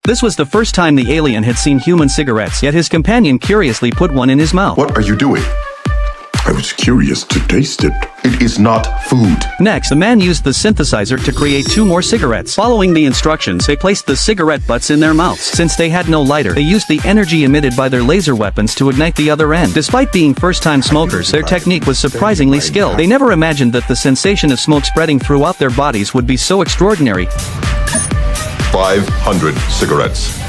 This was the first time the alien had seen human cigarettes, yet his companion curiously put one in his mouth. What are you doing? I was curious to taste it. It is not food. Next, the man used the synthesizer to create 2 more cigarettes. Following the instructions, they placed the cigarette butts in their mouths. Since they had no lighter, they used the energy emitted by their laser weapons to ignite the other end. Despite being first-time smokers, their technique was surprisingly skilled. They never imagined that the sensation of smoke spreading throughout their bodies would be so extraordinary. 500 cigarettes.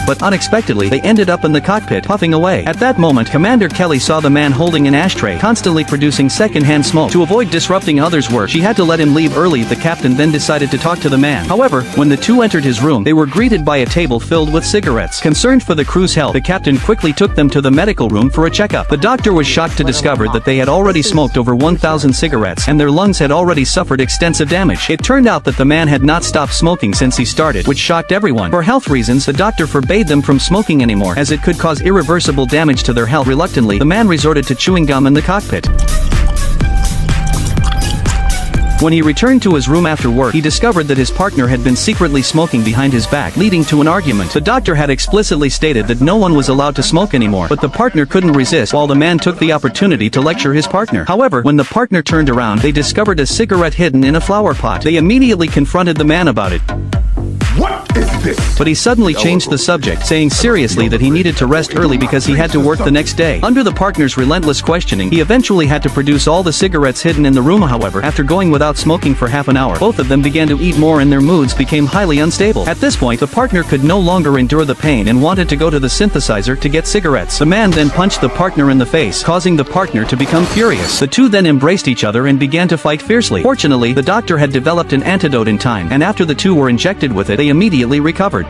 But unexpectedly, they ended up in the cockpit, puffing away. At that moment, Commander Kelly saw the man holding an ashtray, constantly producing secondhand smoke. To avoid disrupting others' work, she had to let him leave early. The captain then decided to talk to the man. However, when the two entered his room, they were greeted by a table filled with cigarettes. Concerned for the crew's health, the captain quickly took them to the medical room for a checkup. The doctor was shocked to discover that they had already smoked over 1,000 cigarettes, and their lungs had already suffered extensive damage. It turned out that the man had not stopped smoking since he started, which shocked everyone. For health reasons, the doctor forbade them from smoking anymore, as it could cause irreversible damage to their health. Reluctantly, the man resorted to chewing gum in the cockpit. When he returned to his room after work, he discovered that his partner had been secretly smoking behind his back, leading to an argument. The doctor had explicitly stated that no one was allowed to smoke anymore, but the partner couldn't resist, while the man took the opportunity to lecture his partner. However, when the partner turned around, they discovered a cigarette hidden in a flower pot. They immediately confronted the man about it. What is this? But he suddenly changed the subject, saying seriously that he needed to rest early because he had to work the next day. Under the partner's relentless questioning, he eventually had to produce all the cigarettes hidden in the room. However, after going without smoking for half an hour, both of them began to eat more and their moods became highly unstable. At this point, the partner could no longer endure the pain and wanted to go to the synthesizer to get cigarettes. The man then punched the partner in the face, causing the partner to become furious. The two then embraced each other and began to fight fiercely. Fortunately, the doctor had developed an antidote in time, and after the two were injected with it, they immediately recovered.